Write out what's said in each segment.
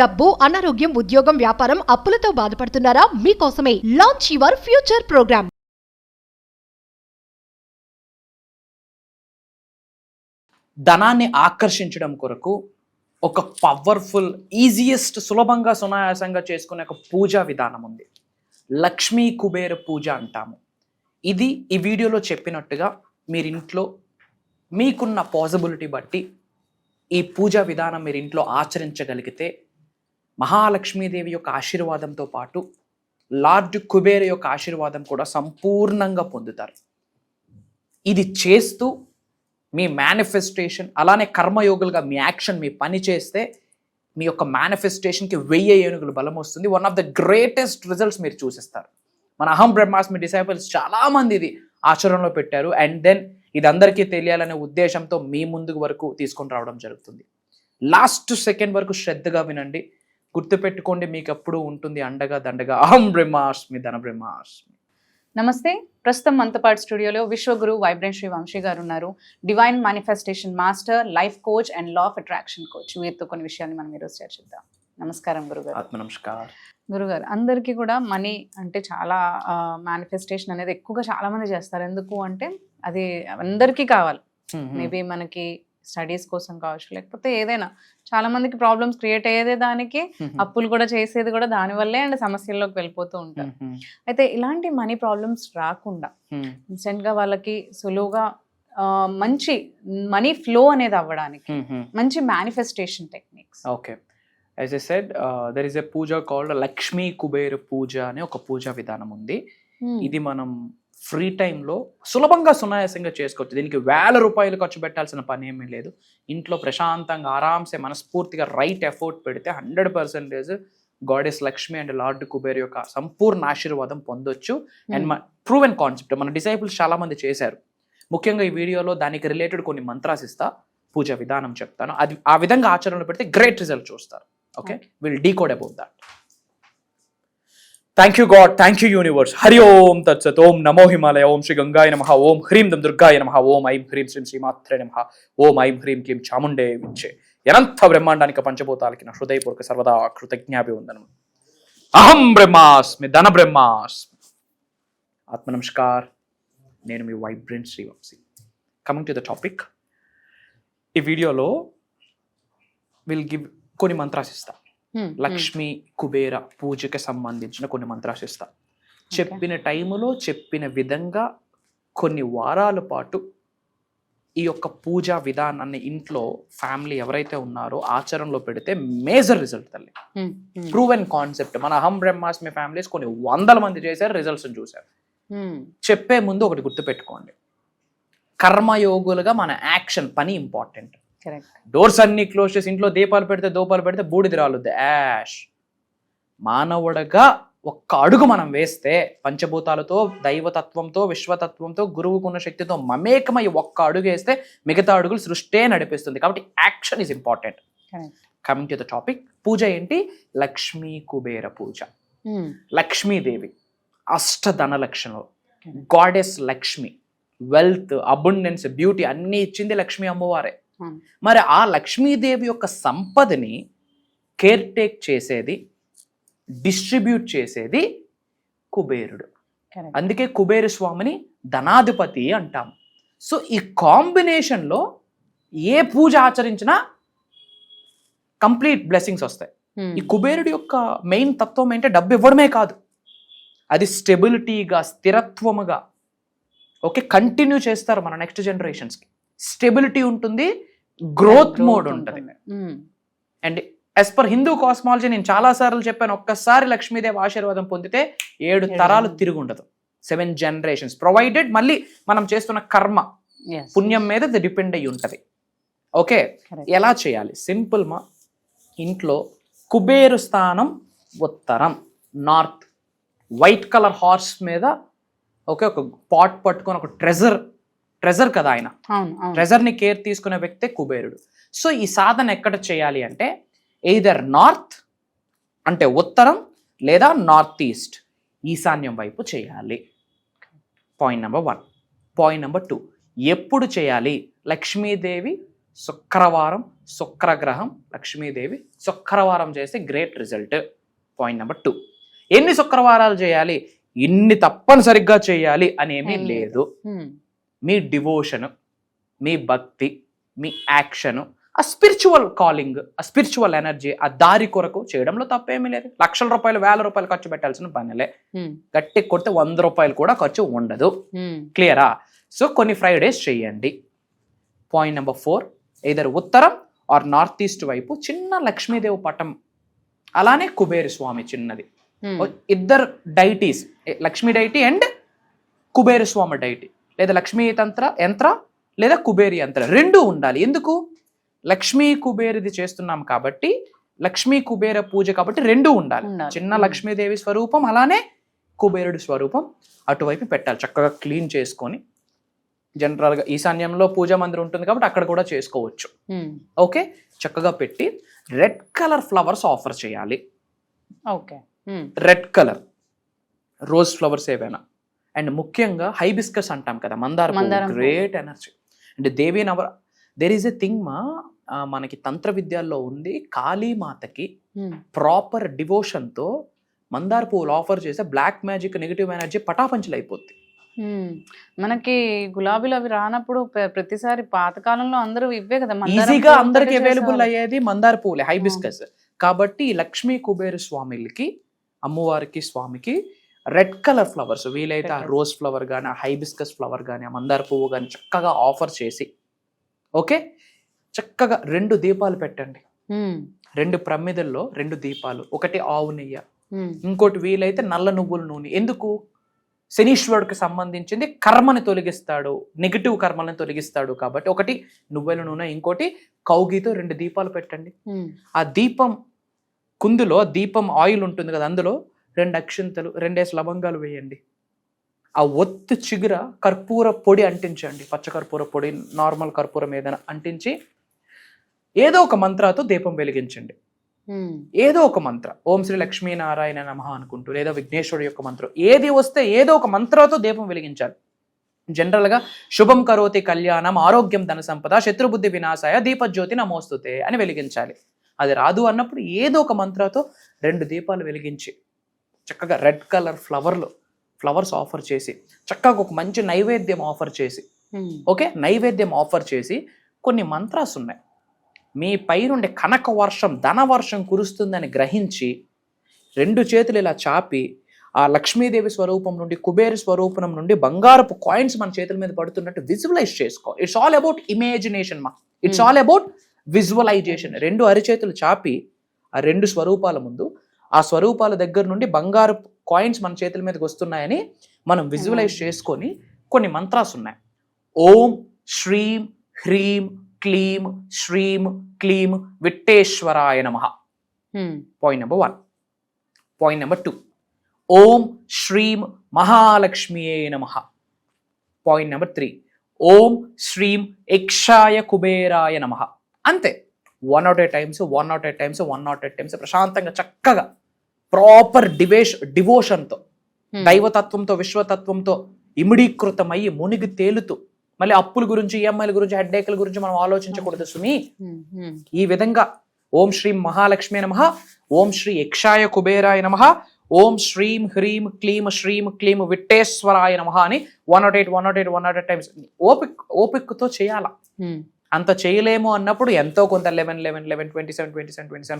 డబ్బు, అనారోగ్యం, ఉద్యోగం, వ్యాపారం, అప్పులతో బాధపడుతున్నారా? మీకోసమే లాంచ్ యువర్ ఫ్యూచర్ ప్రోగ్రామ్. ధనాన్ని ఆకర్షించడం కొరకు ఒక పవర్ఫుల్, ఈజియెస్ట్, సులభంగా సునాయాసంగా చేసుకునే ఒక పూజా విధానం ఉంది. లక్ష్మీ కుబేర పూజ అంటాము. ఇది ఈ వీడియోలో చెప్పినట్టుగా మీరు ఇంట్లో మీకున్న పాసిబిలిటీ బట్టి ఈ పూజా విధానం మీరు ఇంట్లో ఆచరించగలిగితే మహాలక్ష్మీదేవి యొక్క ఆశీర్వాదంతో పాటు లార్డ్ కుబేర యొక్క ఆశీర్వాదం కూడా సంపూర్ణంగా పొందుతారు. ఇది చేస్తూ మీ మేనిఫెస్టేషన్, అలానే కర్మయోగులుగా మీ యాక్షన్, మీ పని చేస్తే మీ యొక్క మేనిఫెస్టేషన్కి 1000 ఏనుగులు బలం వస్తుంది. One of the greatest results మీరు చూసిస్తారు. మన అహం బ్రహ్మాస్మి డిసైపుల్స్ చాలామంది ఇది ఆచరణలో పెట్టారు. అండ్ దెన్ ఇది అందరికీ తెలియాలనే ఉద్దేశంతో మీ ముందుకు వరకు తీసుకొని రావడం జరుగుతుంది. లాస్ట్ సెకండ్ వరకు శ్రద్ధగా వినండి. గుర్తుపెట్టుకోండి, మీకు ఎప్పుడు ఉంటుంది అండగా దండగా. అహం బ్రహ్మాస్మి ధన బ్రహ్మాస్మి. నమస్తే. ప్రస్తుతం మంతపాటి స్టూడియోలో విశ్వగురు వైబ్రెంట్ శ్రీ వంశీ గారు ఉన్నారు. Divine manifestation master, life coach and law of attraction coach. వీరితో కొన్ని విషయాన్ని మనం ఈరోజు చర్చిద్దాం. నమస్కారం గురుగారు. ఆత్మ నమస్కారం. గురుగారు, అందరికీ కూడా మనీ అంటే చాలా మేనిఫెస్టేషన్ అనేది ఎక్కువగా చాలా మంది చేస్తారు. ఎందుకు అంటే అది అందరికీ కావాలి. మేబీ మనకి స్టడీస్ కోసం కావచ్చు, లేకపోతే ఏదైనా చాలా మందికి ప్రాబ్లమ్స్ క్రియేట్ అయ్యేదే దానికి, అప్పులు కూడా చేసేది కూడా దానివల్లే, అండ్ సమస్యల్లోకి వెళ్ళిపోతూ ఉంటారు. అయితే ఇలాంటి మనీ ప్రాబ్లమ్స్ రాకుండా ఇన్స్టెంట్ గా వాళ్ళకి సులువుగా మంచి మనీ ఫ్లో అనేది అవ్వడానికి మంచి manifestation techniques. Okay, as I said, there is a puja called Lakshmi Kubera puja అనే ఒక పూజా విధానం ఉంది. ఇది మనం ఫ్రీ టైంలో సులభంగా సునాయాసంగా చేసుకోవచ్చు. దీనికి 1000 రూపాయలు ఖర్చు పెట్టాల్సిన పని ఏమీ లేదు. ఇంట్లో ప్రశాంతంగా ఆరామ్సే మనస్ఫూర్తిగా రైట్ ఎఫర్ట్ పెడితే 100% goddess Lakshmi and lord Kuber యొక్క సంపూర్ణ ఆశీర్వాదం పొందొచ్చు. అండ్ ప్రూవెన్ కాన్సెప్ట్ మన డిసైపుల్స్ చాలా మంది చేశారు. ముఖ్యంగా ఈ వీడియోలో దానికి రిలేటెడ్ కొన్ని మంత్రాస్ ఇస్తా, పూజ విధానం చెప్తాను. అది ఆ విధంగా ఆచరణలో పెడితే గ్రేట్ రిజల్ట్ చూస్తారు. Okay, will decode about that. Thank you God, thank you universe. Hari Om తత్సత్. ఓం నమో హిమాలయ. ఓం శ్రీ గంగాయ నమః. ఓం హ్రీం దం దుర్గాయ నమః. ఓం ఐం హ్రీం శ్రీం శ్రీమాత్రే నమః. ఓం ఐం హ్రీం క్లీం చాముండే విచ్చే. అనంత బ్రహ్మాండానికి పంచభూతాలకి నా హృదయపూర్వక సర్వదా కృతజ్ఞాభివందనం. అహం బ్రహ్మాస్మి ధన బ్రహ్మాస్మి. ఆత్మ నమస్కార్. నేను మీ vibrant Shri Vamshi. Coming to the topic, ఈ వీడియోలో విల్ గివ్ కొన్ని మంత్రాస్ ఇస్తా. లక్ష్మీ కుబేర పూజకి సంబంధించిన కొన్ని మంత్రాలు ఇస్తా. చెప్పిన టైములో చెప్పిన విధంగా కొన్ని వారాల పాటు ఈ యొక్క పూజా విధానాన్ని ఇంట్లో ఫ్యామిలీ ఎవరైతే ఉన్నారో ఆచరణలో పెడితే మేజర్ రిజల్ట్ తల్లి. Proven concept. మన అహం బ్రహ్మాస్మి ఫ్యామిలీస్ కొన్ని 100 మంది చేశారు, రిజల్ట్స్ చూశారు. చెప్పే ముందు ఒకటి గుర్తుపెట్టుకోండి, కర్మయోగులుగా మన యాక్షన్, పని ఇంపార్టెంట్. డోర్స్ అన్ని క్లోజ్ చేసి ఇంట్లో దీపాలు పెడితే బూడిద రాలుద్ది, యాష్. మానవుడిగా ఒక్క అడుగు మనం వేస్తే పంచభూతాలతో, దైవతత్వంతో, విశ్వతత్వంతో, గురువుకున్న శక్తితో మమేకమై ఒక్క అడుగు వేస్తే మిగతా అడుగులు సృష్టే నడిపిస్తుంది. కాబట్టి action is important. Coming to the topic, puja ఏంటి? లక్ష్మీ కుబేర పూజ. లక్ష్మీదేవి అష్టధన లక్షణాలు. Goddess Lakshmi, wealth, abundance, beauty అన్ని ఇచ్చింది లక్ష్మీ అమ్మవారే. మరి ఆ లక్ష్మీదేవి యొక్క సంపదని కేర్ టేక్ చేసేది, డిస్ట్రిబ్యూట్ చేసేది కుబేరుడు. అందుకే కుబేర స్వామిని ధనాధిపతి అంటాం. సో ఈ కాంబినేషన్లో ఏ పూజ ఆచరించినా కంప్లీట్ బ్లెస్సింగ్స్ వస్తాయి. ఈ కుబేరుడు యొక్క మెయిన్ తత్వం ఏంటంటే డబ్బు ఇవ్వడమే కాదు, అది స్టెబిలిటీగా, స్థిరత్వముగా ఓకే కంటిన్యూ చేస్తారు మన నెక్స్ట్ జనరేషన్స్కి. స్టెబిలిటీ ఉంటుంది, గ్రోత్ మోడ్ ఉంటుంది. And as per Hindu cosmology నేను చాలా సార్లు చెప్పాను, ఒక్కసారి లక్ష్మీదేవి ఆశీర్వాదం పొందితే 7 తరాలు తిరిగి ఉండదు. 7 generations ప్రొవైడెడ్ మళ్ళీ మనం చేస్తున్న కర్మ పుణ్యం మీద అది డిపెండ్ అయ్యి ఉంటుంది. ఓకే, ఎలా చేయాలి? సింపుల్ మా ఇంట్లో కుబేరు స్థానం ఉత్తరం, నార్త్, వైట్ కలర్ హార్స్ మీద ఓకే ఒక పాట్ పట్టుకొని, ఒక ట్రెజర్ కదా ఆయన, ట్రెజర్ని కేర్ తీసుకునే వ్యక్తే కుబేరుడు. సో ఈ సాధన ఎక్కడ చేయాలి అంటే ఎయిదర్ నార్త్ అంటే ఉత్తరం, లేదా నార్త్ ఈస్ట్ ఈశాన్యం వైపు చేయాలి. Point number 1. పాయింట్ నెంబర్ 2, ఎప్పుడు చేయాలి? లక్ష్మీదేవి శుక్రవారం, శుక్రగ్రహం, లక్ష్మీదేవి, శుక్రవారం చేస్తే గ్రేట్ రిజల్ట్. పాయింట్ నెంబర్ 2, ఎన్ని శుక్రవారాలు చేయాలి, ఇన్ని తప్పనిసరిగ్గా చేయాలి అనేమీ లేదు. మీ డివోషన్, మీ భక్తి, మీ యాక్షన్, ఆ స్పిరిచువల్ కాలింగ్, ఆ స్పిరిచువల్ ఎనర్జీ, ఆ దారి కొరకు చేయడంలో తప్పేమీ లేదు. లక్షల రూపాయలు, 1000 రూపాయలు ఖర్చు పెట్టాల్సిన పనిలే. గట్టి కొడితే 100 రూపాయలు కూడా ఖర్చు ఉండదు. క్లియరా? సో కొన్ని ఫ్రైడేస్ చెయ్యండి. పాయింట్ నెంబర్ 4, either ఉత్తరం ఆర్ నార్త్ ఈస్ట్ వైపు చిన్న లక్ష్మీదేవి పటం, అలానే కుబేర స్వామి చిన్నది, ఇద్దరు deities, Lakshmi deity and Kubera Swami deity, లేదా లక్ష్మీ యంత్ర లేదా కుబేరి యంత్ర, రెండు ఉండాలి. ఎందుకు? లక్ష్మీ కుబేరిది చేస్తున్నాం కాబట్టి, లక్ష్మీ కుబేర పూజ కాబట్టి రెండు ఉండాలి. చిన్న లక్ష్మీదేవి స్వరూపం, అలానే కుబేరుడి స్వరూపం అటువైపు పెట్టాలి. చక్కగా క్లీన్ చేసుకొని, జనరల్గా ఈశాన్యంలో పూజా మందిరం ఉంటుంది కాబట్టి అక్కడ కూడా చేసుకోవచ్చు. ఓకే, చక్కగా పెట్టి రెడ్ కలర్ ఫ్లవర్స్ ఆఫర్ చేయాలి. Okay, red colour rose flowers ఏవైనా, అండ్ ముఖ్యంగా హైబిస్కస్ అంటాం కదా, మందారం, గ్రేట్ ఎనర్జీ. అండ్ దేవి నవ దేర్ ఈస్ ఎ థింగ్ మనకి తంత్ర విద్యాల్లో ఉంది, కాళీమాతకి ప్రాపర్ డివోషన్తో మందార పువ్వులు ఆఫర్ చేస్తే బ్లాక్ మ్యాజిక్, నెగిటివ్ ఎనర్జీ పటాపంచలు అయిపోద్ది. మనకి గులాబీలు అవి రానప్పుడు ప్రతిసారి పాతకాలంలో అందరూ ఇవే కదా ఈజీగా అందరికి అవైలబుల్ అయ్యేది మందార పువ్వులే, హైబిస్కస్. కాబట్టి లక్ష్మీ కుబేర స్వామికి, అమ్మవారికి, స్వామికి రెడ్ కలర్ ఫ్లవర్స్, వీలైతే ఆ రోజ్ ఫ్లవర్ కానీ, ఆ హైబిస్కస్ ఫ్లవర్ కానీ, ఆ మందార పువ్వు కానీ చక్కగా ఆఫర్ చేసి, ఓకే, చక్కగా 2 దీపాలు పెట్టండి. 2 ప్రమిదల్లో 2 దీపాలు, ఒకటి ఆవు నెయ్యి, ఇంకోటి వీలైతే నల్ల నువ్వుల నూనె. ఎందుకు? శనీశ్వరుడికి సంబంధించింది, కర్మని తొలగిస్తాడు, నెగిటివ్ కర్మలను తొలగిస్తాడు కాబట్టి ఒకటి నువ్వుల నూనె, ఇంకోటి కౌగితో 2 దీపాలు పెట్టండి. ఆ దీపం కుందులో దీపం ఆయిల్ ఉంటుంది కదా, అందులో 2 అక్షింతలు, 2 లవంగాలు వేయండి. ఆ ఒత్తు చిగుర కర్పూర పొడి అంటించండి, పచ్చ కర్పూర పొడి, నార్మల్ కర్పూరం ఏదైనా అంటించి ఏదో ఒక మంత్రాతో దీపం వెలిగించండి. ఏదో ఒక మంత్ర, ఓం శ్రీ లక్ష్మీనారాయణ నమః అనుకుంటూ, లేదా విఘ్నేశ్వరుడు యొక్క మంత్రం, ఏది వస్తే ఏదో ఒక మంత్రంతో దీపం వెలిగించాలి. జనరల్గా శుభం కరోతి కళ్యాణం, ఆరోగ్యం ధన సంపద, శత్రుబుద్ధి వినాశాయ, దీపజ్యోతి నమోస్తుతే అని వెలిగించాలి. అది రాదు అన్నప్పుడు ఏదో ఒక మంత్రంతో 2 దీపాలు వెలిగించి, చక్కగా రెడ్ కలర్ ఫ్లవర్స్ ఆఫర్ చేసి, చక్కగా ఒక మంచి నైవేద్యం ఆఫర్ చేసి, ఓకే, నైవేద్యం ఆఫర్ చేసి, కొన్ని మంత్రాలు ఉన్నాయి, మీ పై నుండి కనక వర్షం, ధన వర్షం కురుస్తుందని గ్రహించి 2 చేతులు ఇలా చాపి, ఆ లక్ష్మీదేవి స్వరూపం నుండి, కుబేర స్వరూపం నుండి బంగారపు కాయిన్స్ మన చేతుల మీద పడుతున్నట్టు విజువలైజ్ చేసుకో. It's all about imagination it's all about visualisation. 2 అరిచేతులు చాపి ఆ 2 స్వరూపాల ముందు, ఆ స్వరూపాల దగ్గర నుండి బంగారు కాయిన్స్ మన చేతుల మీదకి వస్తున్నాయని మనం విజువలైజ్ చేసుకొని కొన్ని మంత్రాలు ఉన్నాయి. ఓం శ్రీం హ్రీం క్లీం శ్రీం క్లీం విట్టేశ్వరాయ నమః. Point number 1. పాయింట్ నెంబర్ 2, ఓం శ్రీం మహాలక్ష్మియే నమః. పాయింట్ నెంబర్ 3, ఓం శ్రీం యక్షాయ కుబేరాయ నమః. అంతే, 108 టైమ్స్ ప్రశాంతంగా చక్కగా ప్రాపర్ డివోషన్తో, దైవతత్వంతో, విశ్వతత్వంతో ఇమిడీకృతమయ్యి మునిగి తేలుతూ, మళ్ళీ అప్పుల గురించి, ఈఎంఐల గురించి, హెడ్ఏక్ల గురించి మనం ఆలోచించకూడదు సుమి. ఈ విధంగా ఓం శ్రీం మహాలక్ష్మి నమః, ఓం శ్రీ యక్షాయ కుబేరాయ నమః, ఓం శ్రీం హ్రీం క్లీం శ్రీం క్లీం విట్టేశ్వరాయ నమః అని 108 టైమ్స్ ఓపికతో చేయాలా. అంత చేయలేము అన్నప్పుడు ఎంతో కొంత 11 27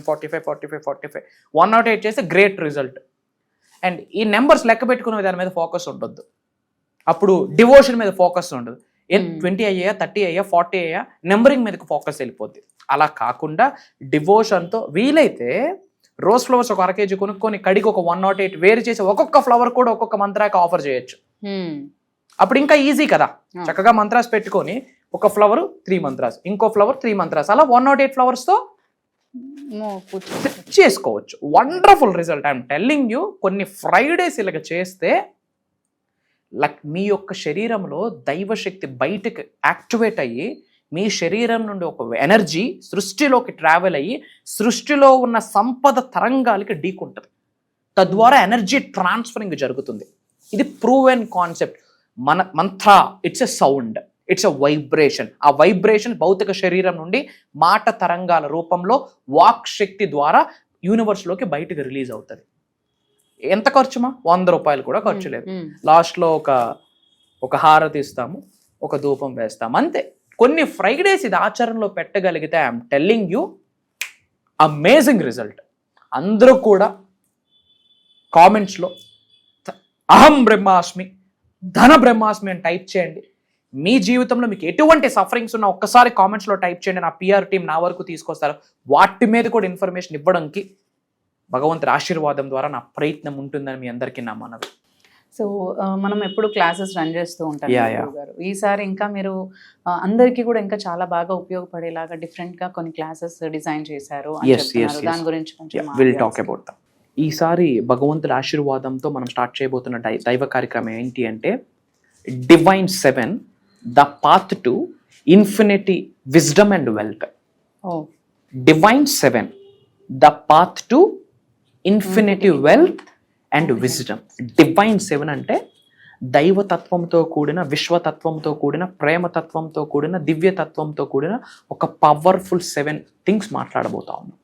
45 108 చేస్తే గ్రేట్ రిజల్ట్. అండ్ ఈ నెంబర్స్ లెక్క పెట్టుకునే దాని మీద ఫోకస్ ఉండొద్దు, అప్పుడు డివోషన్ మీద ఫోకస్ ఉండదు. 20 అయ్యా, 30 అయ్యా, 40 అయ్యా, నెంబరింగ్ మీదకి ఫోకస్ వెళ్ళిపోద్ది. అలా కాకుండా డివోషన్తో వీలైతే రోజ్ ఫ్లవర్స్ ఒక 1 kg కొనుక్కొని కడిగి ఒక 108 వేరు చేసి ఒక్కొక్క ఫ్లవర్ కూడా ఒక్కొక్క మంత్రాకి ఆఫర్ చేయొచ్చు. అప్పుడు ఇంకా ఈజీ కదా. చక్కగా మంత్రాస్ పెట్టుకొని ఒక ఫ్లవర్ 3 మంత్రాస్, ఇంకో ఫ్లవర్ 3 మంత్రాస్, అలా 108 ఫ్లవర్స్తో చేసుకోవచ్చు. Wonderful result. I'm telling you, కొన్ని ఫ్రైడేస్ ఇలాగ చేస్తే మీ యొక్క శరీరంలో దైవశక్తి బయటకు యాక్టివేట్ అయ్యి, మీ శరీరం నుండి ఒక ఎనర్జీ సృష్టిలోకి ట్రావెల్ అయ్యి, సృష్టిలో ఉన్న సంపద తరంగాలకి ఢీకుంటుంది. తద్వారా ఎనర్జీ ట్రాన్స్ఫరింగ్ జరుగుతుంది. ఇది proven concept. Mantra, it's a sound. It's a vibration. ఆ వైబ్రేషన్ భౌతిక శరీరం నుండి మాట తరంగాల రూపంలో వాక్ శక్తి ద్వారా యూనివర్స్లోకి బయటకు రిలీజ్ అవుతుంది. ఎంత ఖర్చుమా? 100 రూపాయలు కూడా ఖర్చు లేదు. లాస్ట్లో ఒక హారతి ఇస్తాము, ఒక ధూపం వేస్తాము, అంతే. కొన్ని ఫ్రైడేస్ ఇది ఆచరణలో పెట్టగలిగితే I'm telling you amazing result. అందరూ కూడా కామెంట్స్లో అహం బ్రహ్మాస్మి, ధన బ్రహ్మాస్మి అని టైప్ చేయండి. మీ జీవితంలో మీకు ఎటువంటి సఫరింగ్స్ ఉన్నా ఒక్కసారి కామెంట్స్లో టైప్ చేయండి. నా పిఆర్ టీం నా వరకు తీసుకొస్తారు. వాటి మీద కూడా ఇన్ఫర్మేషన్ ఇవ్వడానికి భగవంతుడి ఆశీర్వాదం ద్వారా నా ప్రయత్నం ఉంటుందని మీ అందరికీ నా మనవి. సో మనం ఎప్పుడు క్లాసెస్ రన్ చేస్తూ ఉంటాం గారు. ఈసారి ఇంకా మీరు అందరికీ కూడా ఇంకా చాలా బాగా ఉపయోగపడేలాగా డిఫరెంట్ గా కొన్ని క్లాసెస్ డిజైన్ చేశారు. దాని గురించి విల్ టాక్ అబౌట్ దట్. ఈసారి భగవంతుడి ఆశీర్వాదంతో మనం స్టార్ట్ చేయబోతున్న దైవ కార్యక్రమం ఏంటి అంటే divine 7 the path to infinity wisdom and wealth. Divine 7 the path to infinity wealth and wisdom. Divine 7 అంటే దైవతత్వంతో కూడిన, విశ్వతత్వంతో కూడిన, ప్రేమతత్వంతో కూడిన, దివ్యతత్వంతో కూడిన ఒక పవర్ఫుల్ 7 థింగ్స్ మాట్లాడబోతా ఉన్నాం.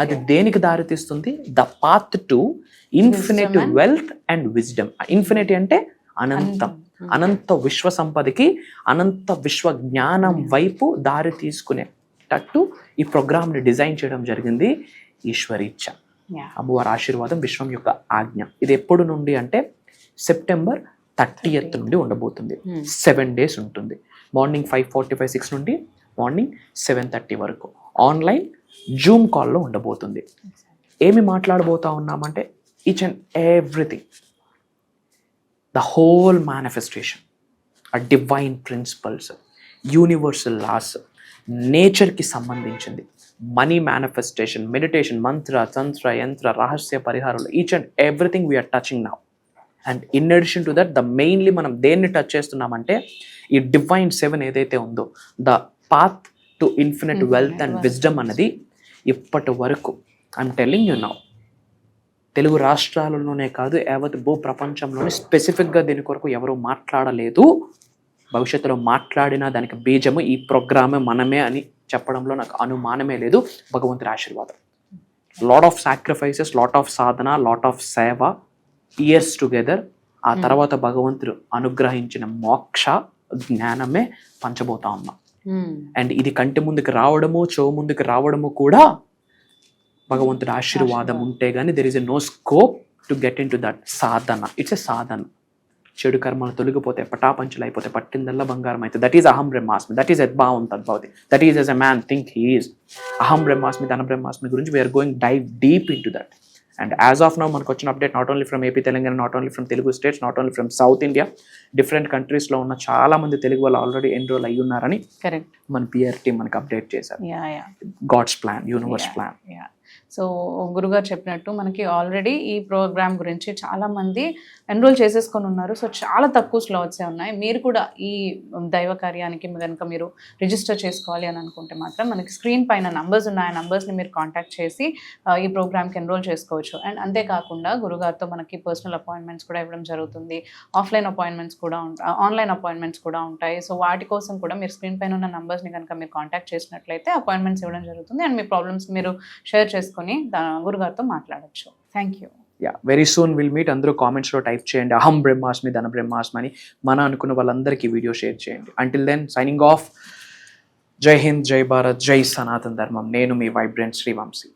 అది దేనికి దారితీస్తుంది? The path to infinity wealth and wisdom. Infinity అంటే అనంతం, అనంత విశ్వ సంపదకి, అనంత విశ్వ జ్ఞానం వైపు దారి తీసుకునేటట్టు ఈ ప్రోగ్రామ్ని డిజైన్ చేయడం జరిగింది. ఈశ్వరీచ్ఛ, అమ్మవారి ఆశీర్వాదం, విశ్వం యొక్క ఆజ్ఞ. ఇది ఎప్పుడు నుండి అంటే సెప్టెంబర్ 30th నుండి ఉండబోతుంది. 7 days ఉంటుంది. మార్నింగ్ 5:45, 6 నుండి మార్నింగ్ 7:30 వరకు ఆన్లైన్ జూమ్ కాల్లో ఉండబోతుంది. ఏమి మాట్లాడబోతా ఉన్నామంటే each and everything, the whole manifestation, ఆ డివైన్ ప్రిన్సిపల్స్, యూనివర్సల్ లాస్, నేచర్కి సంబంధించింది, మనీ మేనిఫెస్టేషన్, మెడిటేషన్, మంత్ర, తంత్ర, యంత్ర, రహస్య పరిహారాలు, each and everything we're touching now. And in addition to that mainly మనం దేన్ని టచ్ చేస్తున్నామంటే ఈ డివైన్ 7 ఏదైతే ఉందో the path to infinite wealth and wisdom అన్నది ఇప్పటి వరకు I'm telling you now Telugu రాష్ట్రాలలోనే కాదు యావత్ భూ ప్రపంచంలోనే స్పెసిఫిక్గా దీని కొరకు ఎవరు మాట్లాడలేదు. భవిష్యత్తులో మాట్లాడినా దానికి బీజము ఈ ప్రోగ్రామే మనమే అని చెప్పడంలో నాకు అనుమానమే లేదు. భగవంతుడి ఆశీర్వాదం, lot of sacrifices, lot of Sadhana, lot of సేవ, ఇయర్స్ టుగెదర్. ఆ తర్వాత భగవంతుడు అనుగ్రహించిన మోక్ష జ్ఞానమే పంచబోతా ఉన్నాం. అండ్ ఇది కంటి ముందుకు రావడము, చెవు ముందుకు రావడము కూడా భగవంతుడి ఆశీర్వాదం ఉంటే గానీ there is a no scope to get into that సాధన. ఇట్స్ ఎ సాధన. చెడు కర్మలు తొలగిపోతే, పటాపంచులు అయిపోతే, పట్టిందల్లా బంగారం అయితే. దట్ ఈస్ అహం బ్రహ్మాస్మి, దట్ ఈస్ యద్భావం తద్భవతి, that is as a man think he is. అహం బ్రహ్మాస్మి, ధన బ్రహ్మాస్మి గురించి we're going dive deep into that. And as of now మనకు వచ్చిన update not only from AP Telangana, not only from Telugu states, not only from south India, different కంట్రీస్లో ఉన్న చాలా మంది తెలుగు వాళ్ళు ఆల్రెడీ ఎన్రోల్ అయ్యి ఉన్నారని మన పిఆర్ టీం మనకు అప్డేట్ చేశారు. God's plan, universe plan. So గురుగారు చెప్పినట్టు మనకి ఆల్రెడీ ఈ ప్రోగ్రామ్ గురించి చాలా మంది ఎన్రోల్ చేసేసుకొని ఉన్నారు. సో చాలా తక్కువ స్లాట్సే ఉన్నాయి. మీరు కూడా ఈ దైవ కార్యానికి కనుక మీరు రిజిస్టర్ చేసుకోవాలి అని అనుకుంటే మాత్రం మనకి స్క్రీన్ పైన నంబర్స్ ఉన్నాయి. ఆ నంబర్స్ని మీరు కాంటాక్ట్ చేసి ఈ ప్రోగ్రామ్కి ఎన్రోల్ చేసుకోవచ్చు. అండ్ అంతేకాకుండా గురుగారితో మనకి పర్సనల్ అపాయింట్మెంట్స్ కూడా ఇవ్వడం జరుగుతుంది. ఆఫ్లైన్ అపాయింట్మెంట్స్ కూడా ఉంటాయి, ఆన్లైన్ అపాయింట్మెంట్స్ కూడా ఉంటాయి. సో వాటి కోసం కూడా మీరు స్క్రీన్ పైన ఉన్న నంబర్స్ని కనుక మీరు కాంటాక్ట్ చేసినట్లయితే అపాయింట్మెంట్స్ ఇవ్వడం జరుగుతుంది. అండ్ మీ ప్రాబ్లమ్స్ మీరు షేర్ చేసుకొని గురుగారితో మాట్లాడచ్చు. Thank you. Very soon will meet. అందరూ కామెంట్స్లో టైప్ చేయండి అహం బ్రహ్మాస్మి, ధన బ్రహ్మాస్మి అని. మన అనుకున్న వాళ్ళందరికీ వీడియో షేర్ చేయండి. Until then signing off. Jai Hind, జై భారత్, జై సనాతన ధర్మం. నేను మీ వైబ్రెంట్ శ్రీవంశీ.